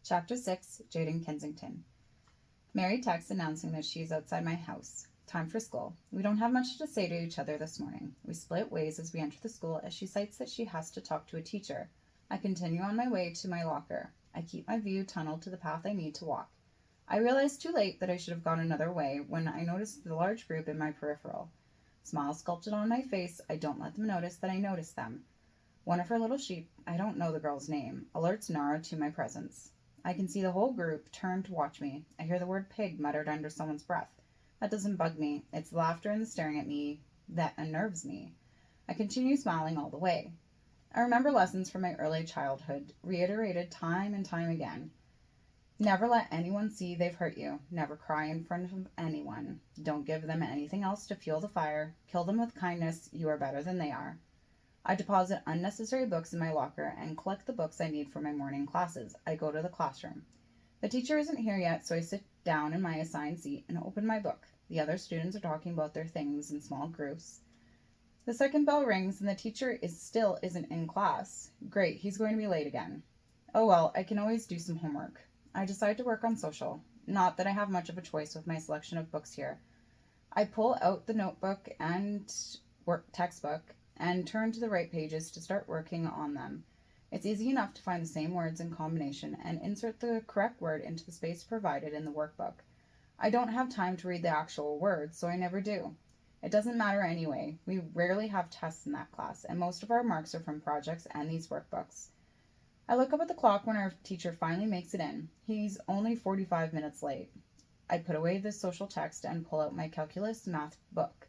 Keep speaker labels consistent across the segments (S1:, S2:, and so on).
S1: Chapter 6, Jaiden Kensington. Mary texts announcing that she is outside my house. Time for school. We don't have much to say to each other this morning. We split ways as we enter the school as she cites that she has to talk to a teacher. I continue on my way to my locker. I keep my view tunneled to the path I need to walk. I realize too late that I should have gone another way when I notice the large group in my peripheral. Smile sculpted on my face, I don't let them notice that I notice them. One of her little sheep, I don't know the girl's name, alerts Nara to my presence. I can see the whole group turn to watch me. I hear the word pig muttered under someone's breath. That doesn't bug me. It's the laughter and the staring at me that unnerves me. I continue smiling all the way. I remember lessons from my early childhood, reiterated time and time again. Never let anyone see they've hurt you. Never cry in front of anyone. Don't give them anything else to fuel the fire. Kill them with kindness. You are better than they are. I deposit unnecessary books in my locker and collect the books I need for my morning classes. I go to the classroom. The teacher isn't here yet, so I sit down in my assigned seat and open my book. The other students are talking about their things in small groups. The second bell rings and the teacher still isn't in class. Great, he's going to be late again. Oh well, I can always do some homework. I decide to work on social. Not that I have much of a choice with my selection of books here. I pull out the notebook and textbook and turn to the right pages to start working on them. It's easy enough to find the same words in combination and insert the correct word into the space provided in the workbook. I don't have time to read the actual words, so I never do. It doesn't matter anyway. We rarely have tests in that class, and most of our marks are from projects and these workbooks. I look up at the clock when our teacher finally makes it in. He's only 45 minutes late. I put away the social text and pull out my calculus math book.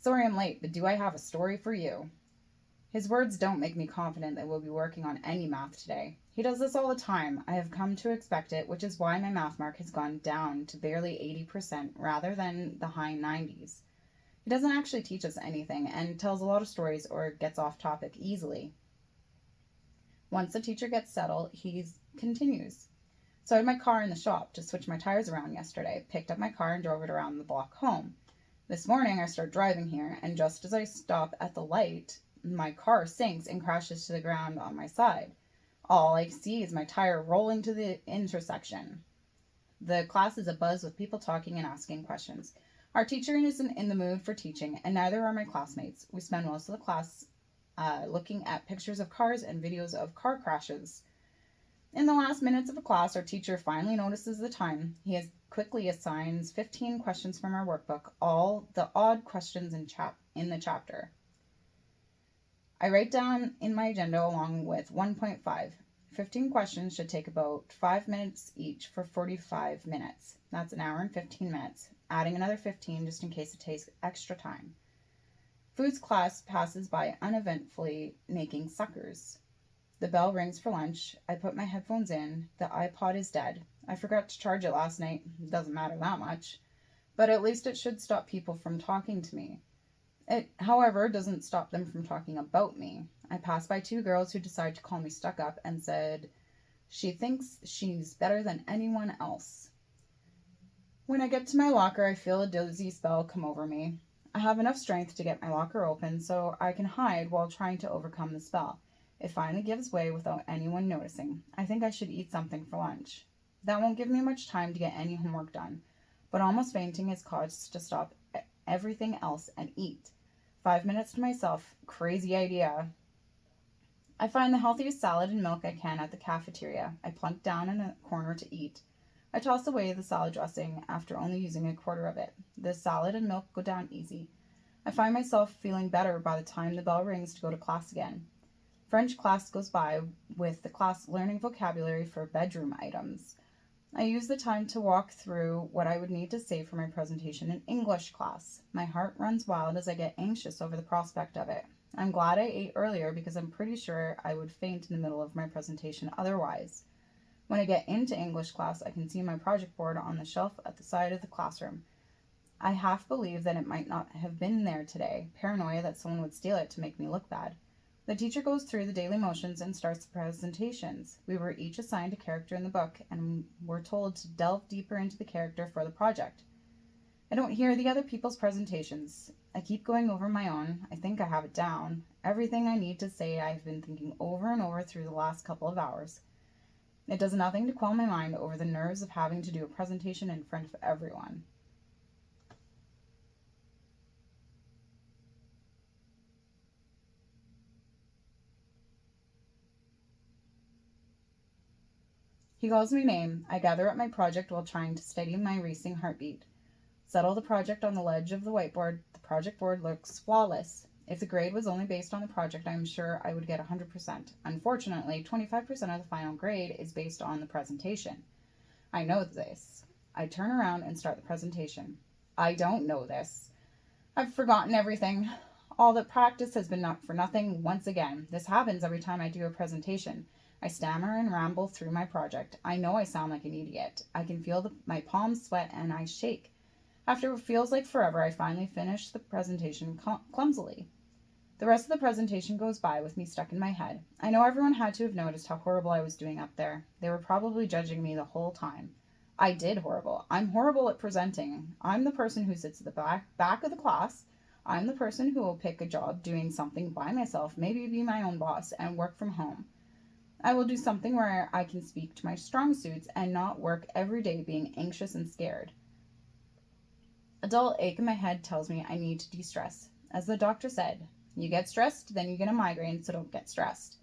S1: Sorry I'm late, but do I have a story for you? His words don't make me confident that we'll be working on any math today. He does this all the time. I have come to expect it, which is why my math mark has gone down to barely 80% rather than the high 90s. He doesn't actually teach us anything and tells a lot of stories or gets off topic easily. Once the teacher gets settled, he continues. So I had my car in the shop to switch my tires around yesterday, picked up my car and drove it around the block home. This morning I start driving here, and just as I stop at the light, my car sinks and crashes to the ground on my side. All I see is my tire rolling to the intersection. The class is abuzz with people talking and asking questions. Our teacher isn't in the mood for teaching, and neither are my classmates. We spend most of the class looking at pictures of cars and videos of car crashes. In the last minutes of the class, our teacher finally notices the time. He quickly assigns 15 questions from our workbook, all the odd questions in the chapter. I write down in my agenda along with 1.5. 15 questions should take about 5 minutes each for 45 minutes. That's an hour and 15 minutes, adding another 15 just in case it takes extra time. Foods class passes by uneventfully making suckers. The bell rings for lunch. I put my headphones in. The iPod is dead. I forgot to charge it last night. It doesn't matter that much. But at least it should stop people from talking to me. It, however, doesn't stop them from talking about me. I pass by two girls who decide to call me stuck up and said she thinks she's better than anyone else. When I get to my locker, I feel a dizzy spell come over me. I have enough strength to get my locker open so I can hide while trying to overcome the spell. It finally gives way without anyone noticing. I think I should eat something for lunch. That won't give me much time to get any homework done, but almost fainting is cause to stop everything else and eat. 5 minutes to myself. Crazy idea. I find the healthiest salad and milk I can at the cafeteria. I plunk down in a corner to eat. I toss away the salad dressing after only using a quarter of it. The salad and milk go down easy. I find myself feeling better by the time the bell rings to go to class again. French class goes by with the class learning vocabulary for bedroom items. I use the time to walk through what I would need to say for my presentation in English class. My heart runs wild as I get anxious over the prospect of it. I'm glad I ate earlier because I'm pretty sure I would faint in the middle of my presentation otherwise. When I get into English class, I can see my project board on the shelf at the side of the classroom. I half believe that it might not have been there today, paranoia that someone would steal it to make me look bad. The teacher goes through the daily motions and starts the presentations. We were each assigned a character in the book, and were told to delve deeper into the character for the project. I don't hear the other people's presentations. I keep going over my own. I think I have it down. Everything I need to say I've been thinking over and over through the last couple of hours. It does nothing to quell my mind over the nerves of having to do a presentation in front of everyone. He calls my name. I gather up my project while trying to steady my racing heartbeat. Settle the project on the ledge of the whiteboard. The project board looks flawless. If the grade was only based on the project, I'm sure I would get 100%. Unfortunately, 25% of the final grade is based on the presentation. I know this. I turn around and start the presentation. I don't know this. I've forgotten everything. All the practice has been not for nothing once again. This happens every time I do a presentation. I stammer and ramble through my project. I know I sound like an idiot. I can feel my palms sweat and I shake. After what feels like forever, I finally finish the presentation clumsily. The rest of the presentation goes by with me stuck in my head. I know everyone had to have noticed how horrible I was doing up there. They were probably judging me the whole time. I did horrible. I'm horrible at presenting. I'm the person who sits at the back of the class. I'm the person who will pick a job doing something by myself, maybe be my own boss, and work from home. I will do something where I can speak to my strong suits and not work every day being anxious and scared. A dull ache in my head tells me I need to de-stress. As the doctor said, you get stressed, then you get a migraine, so don't get stressed.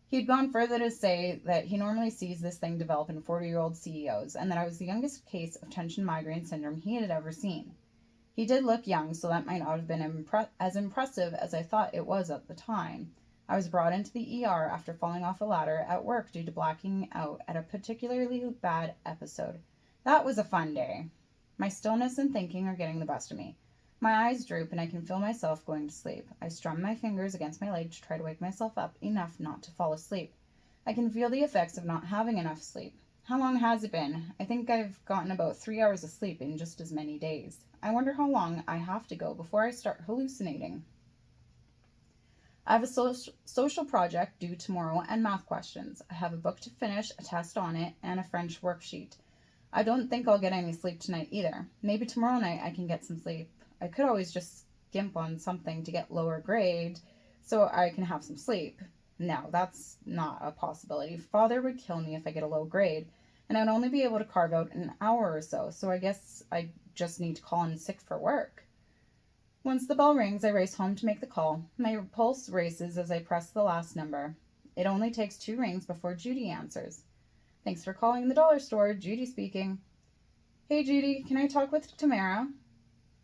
S1: He'd gone further to say that he normally sees this thing develop in 40-year-old CEOs, and that I was the youngest case of tension migraine syndrome he had ever seen. He did look young, so that might not have been as impressive as I thought it was at the time. I was brought into the ER after falling off a ladder at work due to blacking out at a particularly bad episode. That was a fun day. My stillness and thinking are getting the best of me. My eyes droop and I can feel myself going to sleep. I strum my fingers against my leg to try to wake myself up enough not to fall asleep. I can feel the effects of not having enough sleep. How long has it been? I think I've gotten about 3 hours of sleep in just as many days. I wonder how long I have to go before I start hallucinating. I have a social project due tomorrow and math questions. I have a book to finish, a test on it, and a French worksheet. I don't think I'll get any sleep tonight either. Maybe tomorrow night I can get some sleep. I could always just skimp on something to get lower grade so I can have some sleep. No, that's not a possibility. Father would kill me if I get a low grade, and I'd only be able to carve out an hour or so I guess I just need to call in sick for work. Once the bell rings, I race home to make the call. My pulse races as I press the last number. It only takes 2 rings before Judy answers. Thanks for calling the dollar store. Judy speaking. Hey, Judy, can I talk with Tamara?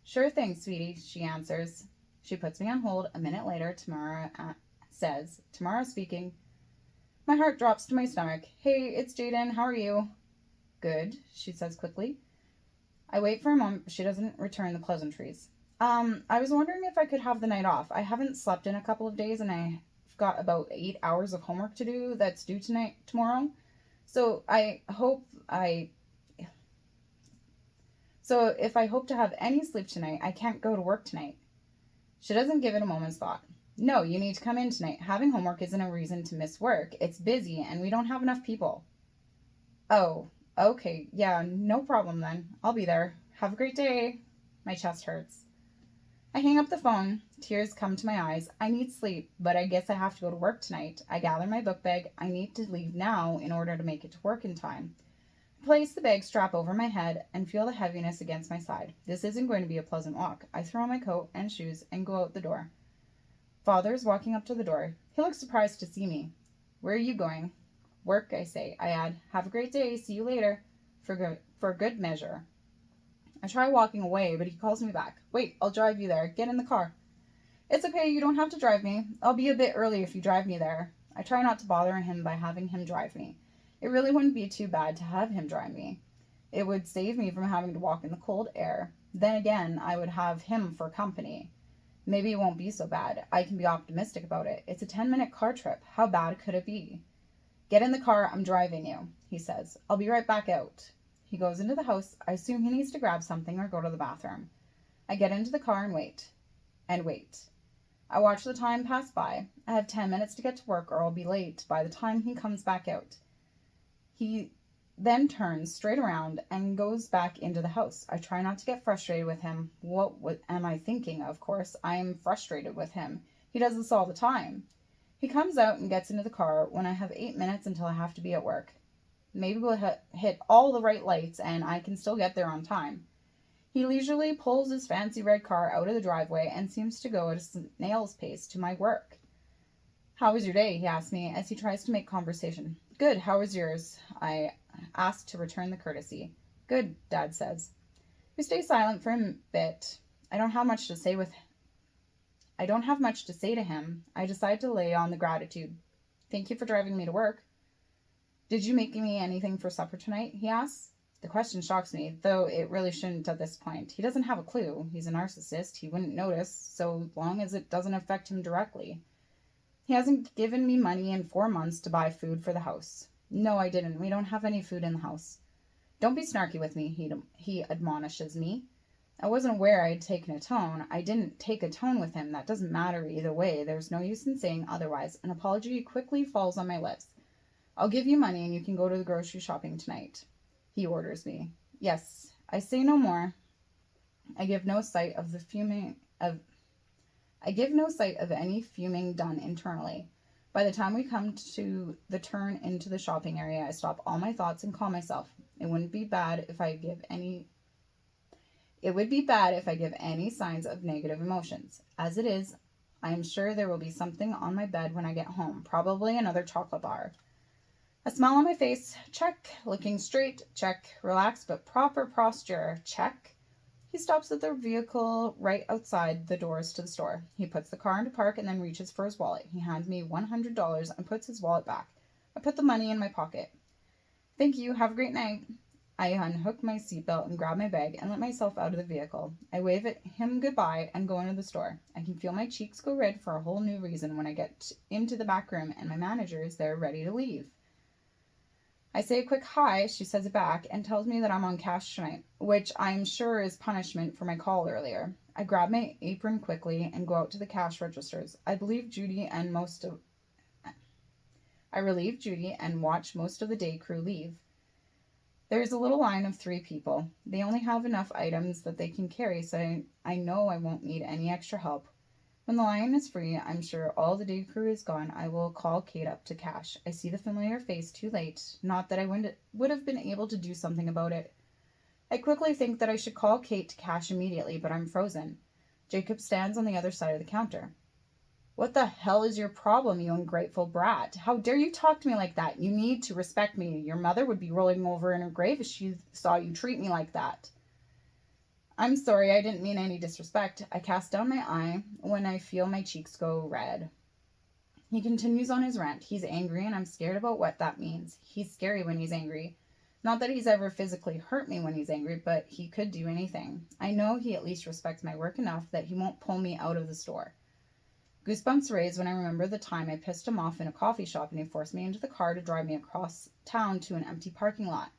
S1: Sure thing, sweetie, she answers. She puts me on hold. A minute later, Tamara says, Tamara speaking. My heart drops to my stomach. Hey, it's Jaiden. How are you? Good, she says quickly. I wait for a moment, but she doesn't return the pleasantries. I was wondering if I could have the night off. I haven't slept in a couple of days, and I've got about 8 hours of homework to do that's due tomorrow. So if I hope to have any sleep tonight, I can't go to work tonight. She doesn't give it a moment's thought. No, you need to come in tonight. Having homework isn't a reason to miss work. It's busy and we don't have enough people. Oh, okay. Yeah, no problem then. I'll be there. Have a great day. My chest hurts. I hang up the phone. Tears come to my eyes. I need sleep, but I guess I have to go to work tonight. I gather my book bag. I need to leave now in order to make it to work in time. I place the bag strap over my head and feel the heaviness against my side. This isn't going to be a pleasant walk. I throw on my coat and shoes and go out the door. Father is walking up to the door. He looks surprised to see me. Where are you going? Work, I say. I add, have a great day. See you later. For good measure. I try walking away, but he calls me back. Wait, I'll drive you there. Get in the car. It's okay, you don't have to drive me. I'll be a bit early if you drive me there. I try not to bother him by having him drive me. It really wouldn't be too bad to have him drive me. It would save me from having to walk in the cold air. Then again, I would have him for company. Maybe it won't be so bad. I can be optimistic about it. It's a 10-minute car trip. How bad could it be? Get in the car, I'm driving you, he says. I'll be right back out. He goes into the house. I assume he needs to grab something or go to the bathroom. I get into the car and wait. And wait. I watch the time pass by. I have 10 minutes to get to work or I'll be late by the time he comes back out. He then turns straight around and goes back into the house. I try not to get frustrated with him. What am I thinking? Of course, I am frustrated with him. He does this all the time. He comes out and gets into the car when I have 8 minutes until I have to be at work. Maybe we'll hit all the right lights and I can still get there on time. He leisurely pulls his fancy red car out of the driveway and seems to go at a snail's pace to my work. How was your day? He asks me as he tries to make conversation. Good, how was yours? I ask to return the courtesy. Good, Dad says. We stay silent for a bit. I don't have much to say to him. I decide to lay on the gratitude. Thank you for driving me to work. Did you make me anything for supper tonight? He asks. The question shocks me, though it really shouldn't at this point. He doesn't have a clue. He's a narcissist. He wouldn't notice, so long as it doesn't affect him directly. He hasn't given me money in 4 months to buy food for the house. No, I didn't. We don't have any food in the house. Don't be snarky with me, he admonishes me. I wasn't aware I had taken a tone. I didn't take a tone with him. That doesn't matter either way. There's no use in saying otherwise. An apology quickly falls on my lips. I'll give you money and you can go to the grocery shopping tonight. He orders me. Yes, I say no more. I give no sight of any fuming done internally. By the time we come to the turn into the shopping area, I stop all my thoughts and call myself. It would be bad if I give any signs of negative emotions. As it is, I am sure there will be something on my bed when I get home, probably another chocolate bar. A smile on my face, check. Looking straight, check. Relaxed but proper posture, check. He stops at the vehicle right outside the doors to the store. He puts the car into park and then reaches for his wallet. He hands me $100 and puts his wallet back. I put the money in my pocket. Thank you. Have a great night. I unhook my seatbelt and grab my bag and let myself out of the vehicle. I wave at him goodbye and go into the store. I can feel my cheeks go red for a whole new reason when I get into the back room and my manager is there ready to leave. I say a quick hi, she says it back, and tells me that I'm on cash tonight, which I'm sure is punishment for my call earlier. I grab my apron quickly and go out to the cash registers. I relieve Judy and watch most of the day crew leave. There is a little line of 3 people. They only have enough items that they can carry, so I know I won't need any extra help. When the line is free, I'm sure all the day crew is gone. I will call Kate up to cash. I see the familiar face too late. Not that I would have been able to do something about it. I quickly think that I should call Kate to cash immediately, but I'm frozen. Jacob stands on the other side of the counter. What the hell is your problem, you ungrateful brat? How dare you talk to me like that? You need to respect me. Your mother would be rolling over in her grave if she saw you treat me like that. I'm sorry, I didn't mean any disrespect. I cast down my eye when I feel my cheeks go red. He continues on his rant. He's angry and I'm scared about what that means. He's scary when he's angry. Not that he's ever physically hurt me when he's angry, but he could do anything. I know he at least respects my work enough that he won't pull me out of the store. Goosebumps raise when I remember the time I pissed him off in a coffee shop and he forced me into the car to drive me across town to an empty parking lot.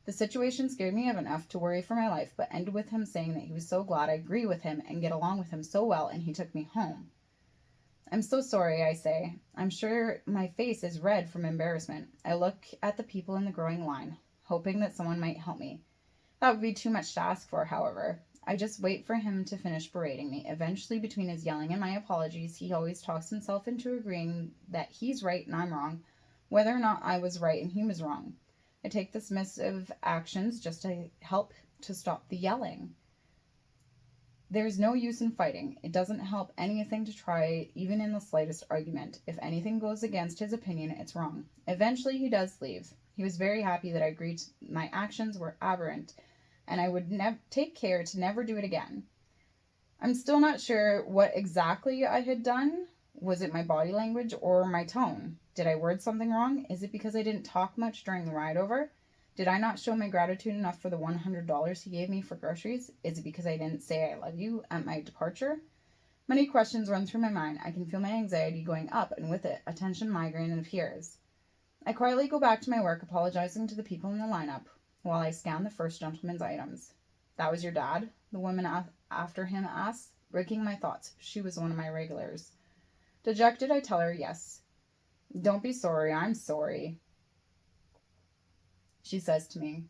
S1: The situation scared me enough to worry for my life, but ended with him saying that he was so glad I agree with him and get along with him so well, and he took me home. I'm so sorry, I say. I'm sure my face is red from embarrassment. I look at the people in the growing line, hoping that someone might help me. That would be too much to ask for, however. I just wait for him to finish berating me. Eventually, between his yelling and my apologies, he always talks himself into agreeing that he's right and I'm wrong, whether or not I was right and he was wrong. I take the submissive actions just to help to stop the yelling. There's no use in fighting. It doesn't help anything to try, even in the slightest argument. If anything goes against his opinion, it's wrong. Eventually, he does leave. He was very happy that I agreed my actions were aberrant, and I would take care to never do it again. I'm still not sure what exactly I had done. Was it my body language or my tone? Did I word something wrong? Is it because I didn't talk much during the ride over? Did I not show my gratitude enough for the $100 he gave me for groceries? Is it because I didn't say I love you at my departure? Many questions run through my mind. I can feel my anxiety going up, and with it, a tension migraine appears. I quietly go back to my work, apologizing to the people in the lineup, while I scan the first gentleman's items. That was your dad? The woman after him asks, breaking my thoughts. She was one of my regulars. Dejected, I tell her yes. Don't be sorry, I'm sorry, she says to me.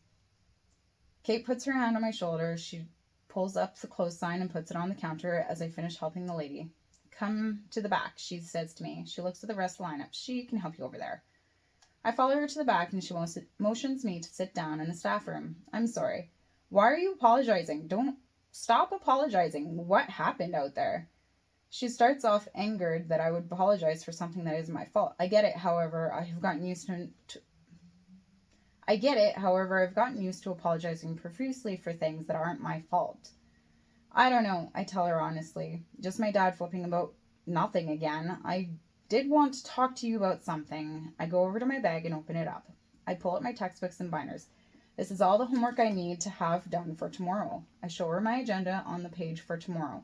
S1: Kate puts her hand on my shoulder. She pulls up the close sign and puts it on the counter as I finish helping the lady. Come to the back, she says to me. She looks at the rest of the lineup. She can help you over there. I follow her to the back and she motions me to sit down in the staff room. I'm sorry. Why are you apologizing? Don't stop apologizing. What happened out there? She starts off angered that I would apologize for something that isn't my fault. I get it, however, I've gotten used to apologizing profusely for things that aren't my fault. I don't know, I tell her honestly. Just my dad flipping about nothing again. I did want to talk to you about something. I go over to my bag and open it up. I pull out my textbooks and binders. This is all the homework I need to have done for tomorrow. I show her my agenda on the page for tomorrow.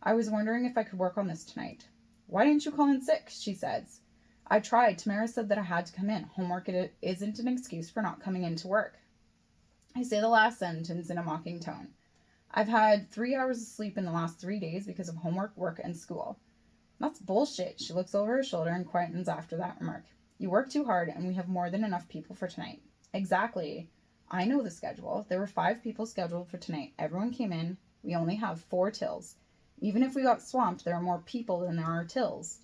S1: I was wondering if I could work on this tonight. Why didn't you call in sick? She says. I tried. Tamara said that I had to come in. Homework isn't an excuse for not coming into work. I say the last sentence in a mocking tone. I've had 3 hours of sleep in the last 3 days because of homework, work, and school. That's bullshit. She looks over her shoulder and quietens after that remark. You work too hard and we have more than enough people for tonight. Exactly. I know the schedule. There were 5 people scheduled for tonight. Everyone came in. We only have 4 tills. Even if we got swamped, there are more people than there are tills.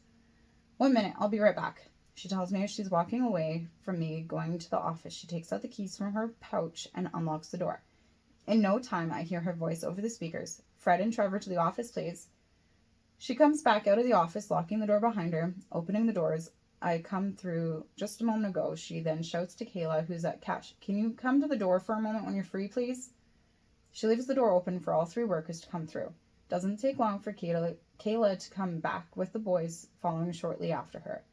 S1: 1 minute, I'll be right back. She tells me as she's walking away from me, going to the office. She takes out the keys from her pouch and unlocks the door. In no time, I hear her voice over the speakers. Fred and Trevor to the office, please. She comes back out of the office, locking the door behind her, opening the doors I come through just a moment ago. She then shouts to Kayla, who's at cash, can you come to the door for a moment when you're free, please? She leaves the door open for all 3 workers to come through. Doesn't take long for Kayla to come back with the boys following shortly after her.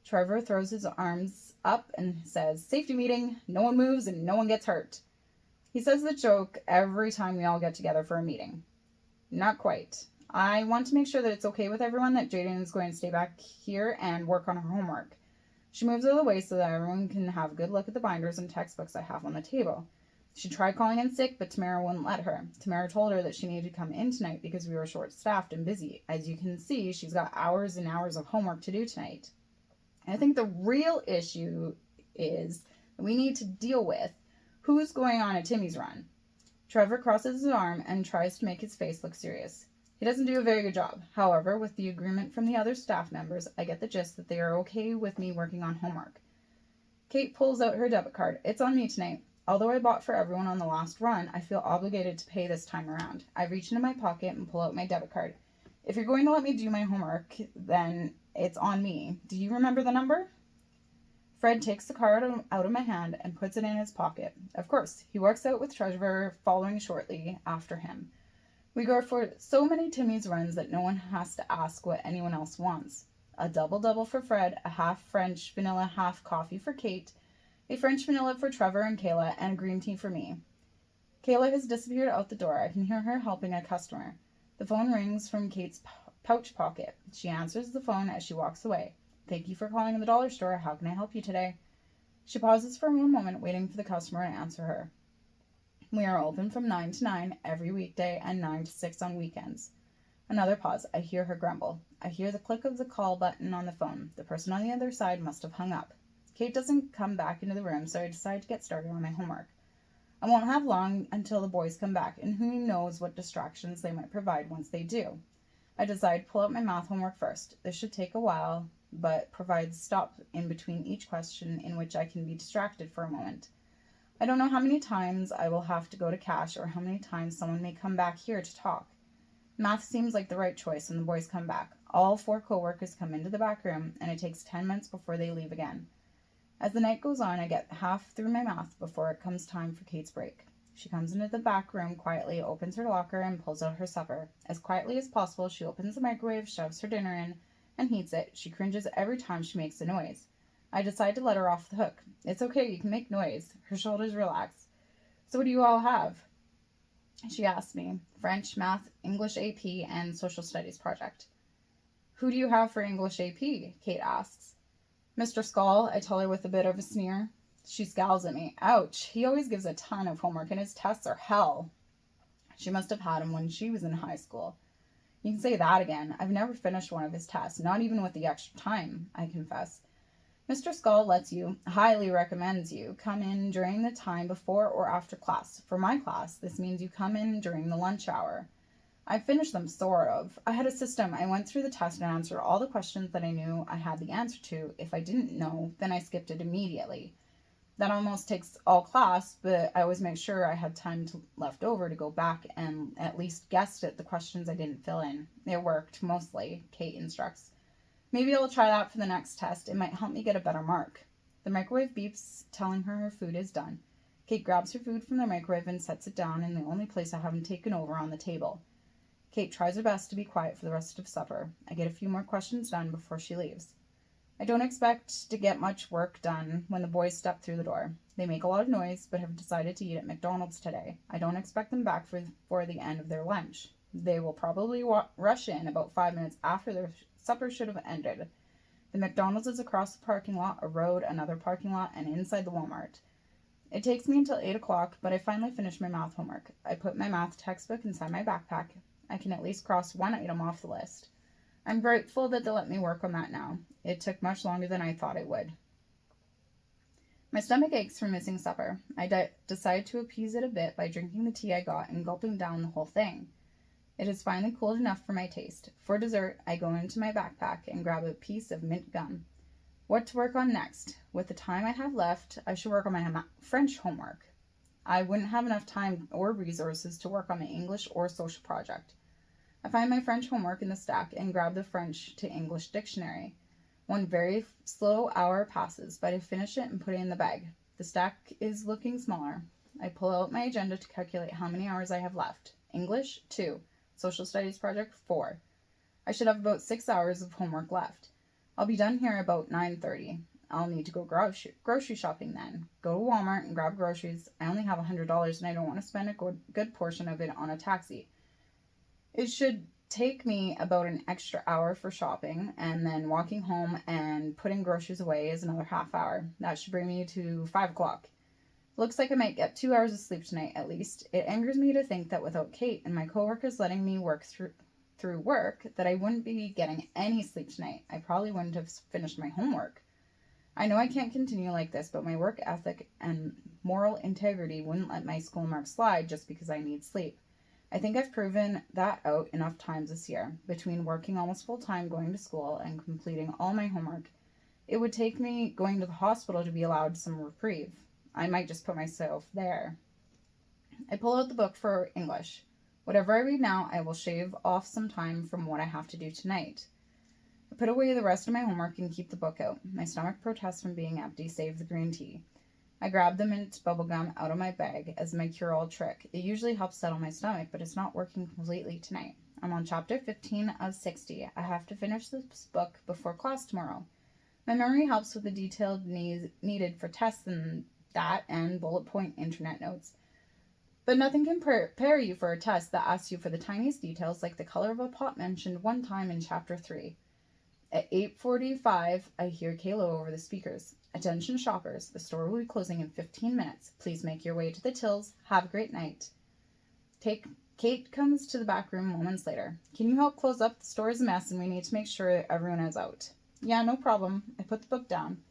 S1: Trevor throws his arms up and says, safety meeting, no one moves and no one gets hurt. He says the joke every time we all get together for a meeting. Not quite. I want to make sure that it's okay with everyone that Jaiden is going to stay back here and work on her homework. She moves out of the way so that everyone can have a good look at the binders and textbooks I have on the table. She tried calling in sick, but Tamara wouldn't let her. Tamara told her that she needed to come in tonight because we were short-staffed and busy. As you can see, she's got hours and hours of homework to do tonight. And I think the real issue is that we need to deal with who's going on a Timmy's run. Trevor crosses his arm and tries to make his face look serious. He doesn't do a very good job. However, with the agreement from the other staff members, I get the gist that they are okay with me working on homework. Kate pulls out her debit card. It's on me tonight. Although I bought for everyone on the last run, I feel obligated to pay this time around. I reach into my pocket and pull out my debit card. If you're going to let me do my homework, then it's on me. Do you remember the number? Fred takes the card out of my hand and puts it in his pocket. Of course, he works out with Trevor following shortly after him. We go for so many Timmy's runs that no one has to ask what anyone else wants. A double-double for Fred, a half French vanilla, half coffee for Kate, a French vanilla for Trevor and Kayla, and a green tea for me. Kayla has disappeared out the door. I can hear her helping a customer. The phone rings from Kate's pouch pocket. She answers the phone as she walks away. Thank you for calling the dollar store. How can I help you today? She pauses for 1 moment, waiting for the customer to answer her. We are open from 9 to 9 every weekday and 9 to 6 on weekends. Another pause. I hear her grumble. I hear the click of the call button on the phone. The person on the other side must have hung up. Kate doesn't come back into the room, so I decide to get started on my homework. I won't have long until the boys come back, and who knows what distractions they might provide once they do. I decide to pull out my math homework first. This should take a while, but provides stop in between each question in which I can be distracted for a moment. I don't know how many times I will have to go to cash or how many times someone may come back here to talk. Math seems like the right choice when the boys come back. All 4 co-workers come into the back room, and it takes 10 minutes before they leave again. As the night goes on, I get half through my math before it comes time for Kate's break. She comes into the back room quietly, opens her locker, and pulls out her supper. As quietly as possible, she opens the microwave, shoves her dinner in, and heats it. She cringes every time she makes a noise. I decide to let her off the hook. It's okay, you can make noise. Her shoulders relax. So what do you all have? She asks me. French, math, English AP, and social studies project. Who do you have for English AP? Kate asks. Mr. Skull, I tell her with a bit of a sneer. She scowls at me. Ouch, he always gives a ton of homework and his tests are hell. She must have had him when she was in high school. You can say that again. I've never finished one of his tests, not even with the extra time, I confess. Mr. Skull highly recommends you come in during the time before or after class. For my class, this means you come in during the lunch hour. I finished them, sort of. I had a system. I went through the test and answered all the questions that I knew I had the answer to. If I didn't know, then I skipped it immediately. That almost takes all class, but I always make sure I had time left over to go back and at least guessed at the questions I didn't fill in. It worked, mostly, Kate instructs. Maybe I'll try that for the next test. It might help me get a better mark. The microwave beeps, telling her food is done. Kate grabs her food from the microwave and sets it down in the only place I haven't taken over, on the table. Kate tries her best to be quiet for the rest of supper. I get a few more questions done before she leaves. I don't expect to get much work done when the boys step through the door. They make a lot of noise, but have decided to eat at McDonald's today. I don't expect them back for the end of their lunch. They will probably rush in about 5 minutes after their supper should have ended. The McDonald's is across the parking lot, a road, another parking lot, and inside the Walmart. It takes me until 8 o'clock, but I finally finish my math homework. I put my math textbook inside my backpack. I can at least cross one item off the list. I'm grateful that they let me work on that now. It took much longer than I thought it would. My stomach aches from missing supper. I decide to appease it a bit by drinking the tea I got and gulping down the whole thing. It is finally cooled enough for my taste. For dessert, I go into my backpack and grab a piece of mint gum. What to work on next? With the time I have left, I should work on my French homework. I wouldn't have enough time or resources to work on my English or social project. I find my French homework in the stack and grab the French to English dictionary. One very slow hour passes, but I finish it and put it in the bag. The stack is looking smaller. I pull out my agenda to calculate how many hours I have left. English, 2. Social studies project, 4. I should have about 6 hours of homework left. I'll be done here about 9:30. I'll need to go grocery shopping then. Go to Walmart and grab groceries. I only have $100 and I don't want to spend a good portion of it on a taxi. It should take me about an extra hour for shopping, and then walking home and putting groceries away is another half hour. That should bring me to 5 o'clock. Looks like I might get 2 hours of sleep tonight at least. It angers me to think that without Kate and my coworkers letting me work through work, that I wouldn't be getting any sleep tonight. I probably wouldn't have finished my homework. I know I can't continue like this, but my work ethic and moral integrity wouldn't let my school mark slide just because I need sleep. I think I've proven that out enough times this year. Between working almost full-time, going to school, and completing all my homework, it would take me going to the hospital to be allowed some reprieve. I might just put myself there. I pull out the book for English. Whatever I read now, I will shave off some time from what I have to do tonight. I put away the rest of my homework and keep the book out. My stomach protests from being empty, save the green tea. I grab the mint bubblegum out of my bag as my cure-all trick. It usually helps settle my stomach, but it's not working completely tonight. I'm on chapter 15 of 60. I have to finish this book before class tomorrow. My memory helps with the detailed needed for tests and bullet point internet notes. But nothing can prepare you for a test that asks you for the tiniest details, like the color of a pot mentioned one time in chapter 3. At 8:45, I hear Kayla over the speakers. Attention shoppers, the store will be closing in 15 minutes. Please make your way to the tills. Have a great night. Kate comes to the back room moments later. Can you help close up? The store is a mess and we need to make sure everyone is out. Yeah, no problem. I put the book down.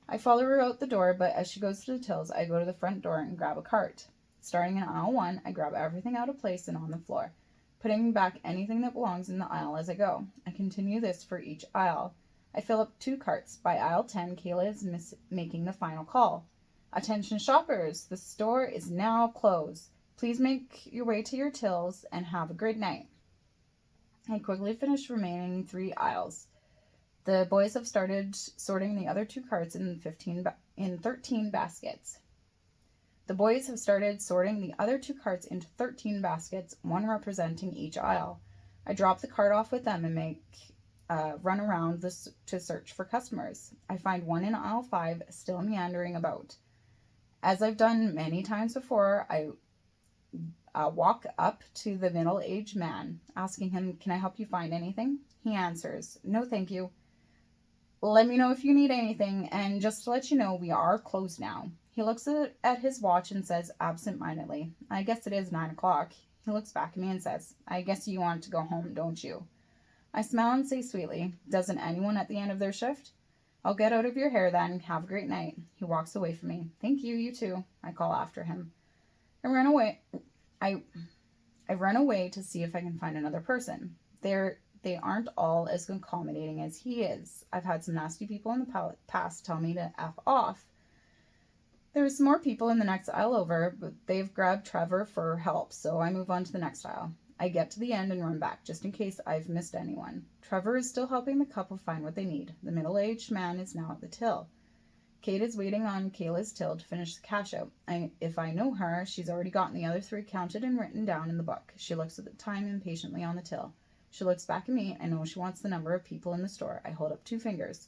S1: I follow her out the door, but as she goes to the tills, I go to the front door and grab a cart. Starting in aisle 1, I grab everything out of place and on the floor, putting back anything that belongs in the aisle as I go. I continue this for each aisle. I fill up 2 carts. By aisle 10, Kayla is making the final call. Attention shoppers, the store is now closed. Please make your way to your tills and have a great night. I quickly finish remaining 3 aisles. The boys have started sorting the other 2 carts in 13 baskets. The boys have started sorting the other 2 carts into 13 baskets, one representing each aisle. I drop the cart off with them and make run around to search for customers. I find one in aisle 5 still meandering about. As I've done many times before, I walk up to the middle-aged man, asking him, "Can I help you find anything?" He answers, "No, thank you. Let me know if you need anything, and just to let you know, we are closed now." He looks at his watch and says absent-mindedly, "I guess it is 9 o'clock. He looks back at me and says, "I guess you want to go home, don't you?" I smile and say sweetly, "Doesn't anyone at the end of their shift?" "I'll get out of your hair then. Have a great night." He walks away from me. "Thank you, you too," I call after him. I I run away to see if I can find another person. They aren't all as accommodating as he is. I've had some nasty people in the past tell me to F off. There's some more people in the next aisle over, but they've grabbed Trevor for help, so I move on to the next aisle. I get to the end and run back, just in case I've missed anyone. Trevor is still helping the couple find what they need. The middle-aged man is now at the till. Kate is waiting on Kayla's till to finish the cash out. If I know her, she's already gotten the other 3 counted and written down in the book. She looks at the time impatiently on the till. She looks back at me. I know she wants the number of people in the store. I hold up 2 fingers.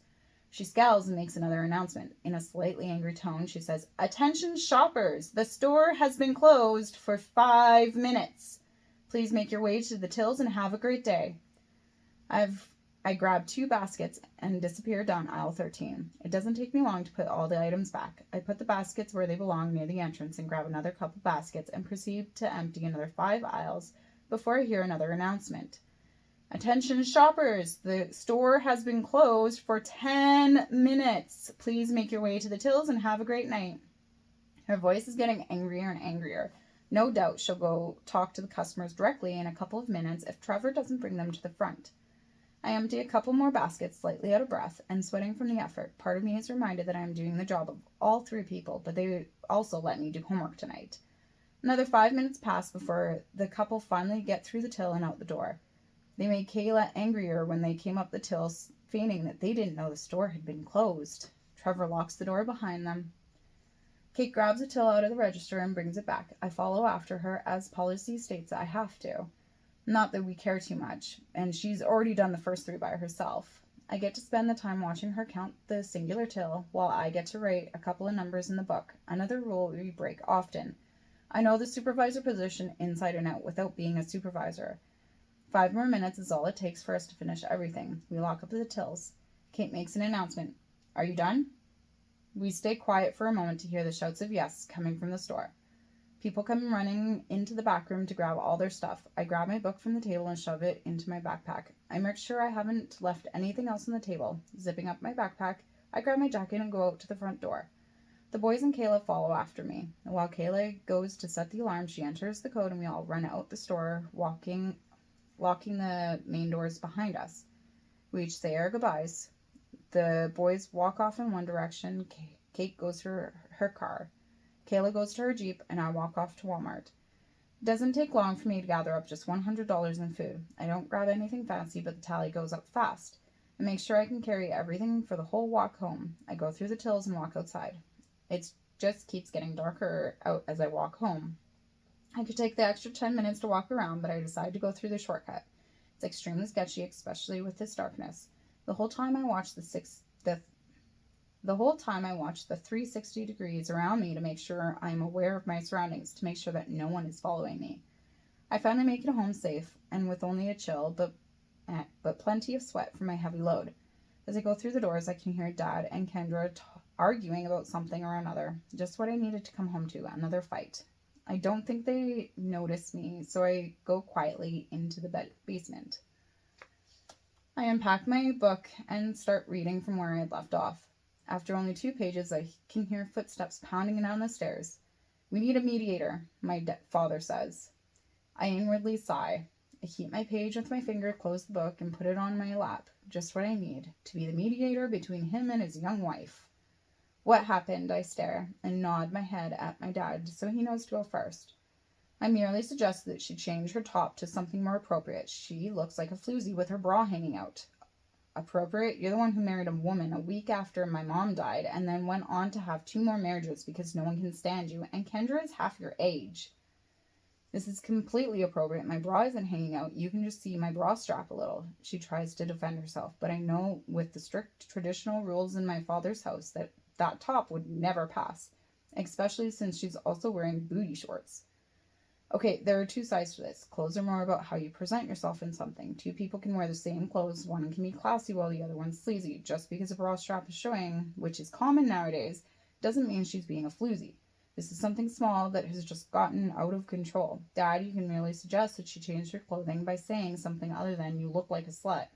S1: She scowls and makes another announcement. In a slightly angry tone, she says, "Attention shoppers! The store has been closed for 5 minutes. Please make your way to the tills and have a great day." I grab 2 baskets and disappear down aisle 13. It doesn't take me long to put all the items back. I put the baskets where they belong near the entrance and grab another couple baskets and proceed to empty another 5 aisles before I hear another announcement. "Attention shoppers! The store has been closed for 10 minutes. Please make your way to the tills and have a great night." Her voice is getting angrier and angrier. No doubt she'll go talk to the customers directly in a couple of minutes if Trevor doesn't bring them to the front. I empty a couple more baskets, slightly out of breath and sweating from the effort. Part of me is reminded that I am doing the job of all 3 people, but they also let me do homework tonight. Another 5 minutes pass before the couple finally get through the till and out the door. They made Kayla angrier when they came up the till, feigning that they didn't know the store had been closed. Trevor locks the door behind them. Kate grabs a till out of the register and brings it back. I follow after her, as policy states I have to. Not that we care too much, and she's already done the first 3 by herself. I get to spend the time watching her count the singular till, while I get to write a couple of numbers in the book, another rule we break often. I know the supervisor position inside and out without being a supervisor. 5 more minutes is all it takes for us to finish everything. We lock up the tills. Kate makes an announcement. "Are you done?" We stay quiet for a moment to hear the shouts of yes coming from the store. People come running into the back room to grab all their stuff. I grab my book from the table and shove it into my backpack. I make sure I haven't left anything else on the table. Zipping up my backpack, I grab my jacket and go out to the front door. The boys and Kayla follow after me. While Kayla goes to set the alarm, she enters the code and we all run out the store, locking the main doors behind us. We each say our goodbyes. The boys walk off in one direction. Kate goes to her car. Kayla goes to her Jeep, and I walk off to Walmart. It doesn't take long for me to gather up just $100 in food. I don't grab anything fancy, but the tally goes up fast. I make sure I can carry everything for the whole walk home. I go through the tills and walk outside. It just keeps getting darker out as I walk home. I could take the extra 10 minutes to walk around, but I decide to go through the shortcut. It's extremely sketchy, especially with this darkness. The whole time I watch the 360 degrees around me to make sure I'm aware of my surroundings, to make sure that no one is following me. I finally make it home safe and with only a chill, but plenty of sweat from my heavy load. As I go through the doors, I can hear Dad and Kendra arguing about something or another. Just what I needed to come home to, another fight. I don't think they notice me, so I go quietly into the basement. I unpack my book and start reading from where I had left off. After only 2 pages, I can hear footsteps pounding down the stairs. "We need a mediator," my father says. I inwardly sigh. I keep my page with my finger, close the book, and put it on my lap. Just what I need, to be the mediator between him and his young wife. "What happened?" I stare, and nod my head at my dad, so he knows to go first. I merely suggest that she change her top to something more appropriate. She looks like a floozy with her bra hanging out. Appropriate? You're the one who married a woman a week after my mom died, and then went on to have 2 more marriages because no one can stand you, and Kendra is half your age. This is completely appropriate. My bra isn't hanging out. You can just see my bra strap a little. She tries to defend herself, but I know with the strict traditional rules in my father's house that top would never pass, especially since she's also wearing booty shorts. Okay, there are 2 sides to this. Clothes are more about how you present yourself in something. 2 people can wear the same clothes. One can be classy while the other one's sleazy. Just because a bra strap is showing, which is common nowadays, doesn't mean she's being a floozy. This is something small that has just gotten out of control. Dad, you can merely suggest that she change her clothing by saying something other than "you look like a slut."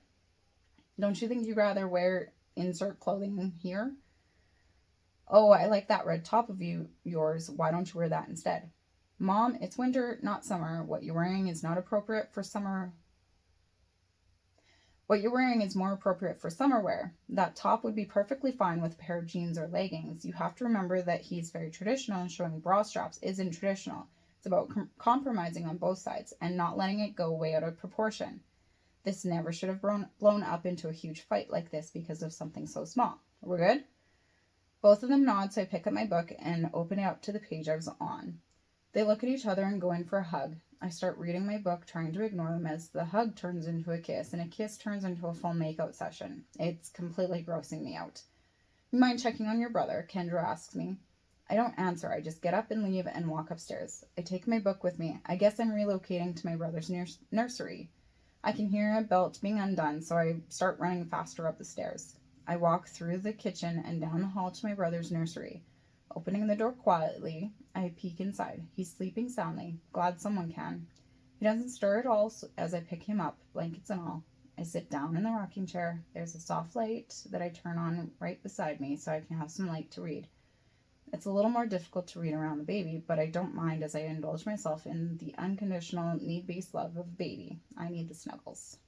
S1: Don't you think you'd rather wear insert clothing here? "Oh, I like that red top of yours. Why don't you wear that instead?" Mom, it's winter, not summer. What you're wearing is not appropriate for summer. What you're wearing is more appropriate for summer wear. That top would be perfectly fine with a pair of jeans or leggings. You have to remember that he's very traditional, and showing bra straps isn't traditional. It's about compromising on both sides and not letting it go way out of proportion. This never should have blown up into a huge fight like this because of something so small. We're good? Both of them nod, so I pick up my book and open it up to the page I was on. They look at each other and go in for a hug. I start reading my book, trying to ignore them, as the hug turns into a kiss, and a kiss turns into a full makeout session. It's completely grossing me out. You mind checking on your brother? Kendra asks me. I don't answer. I just get up and leave and walk upstairs. I take my book with me. I guess I'm relocating to my brother's nursery. I can hear a belt being undone, so I start running faster up the stairs. I walk through the kitchen and down the hall to my brother's nursery. Opening the door quietly, I peek inside. He's sleeping soundly. Glad someone can. He doesn't stir at all as I pick him up, blankets and all. I sit down in the rocking chair. There's a soft light that I turn on right beside me so I can have some light to read. It's a little more difficult to read around the baby, but I don't mind as I indulge myself in the unconditional need-based love of a baby. I need the snuggles.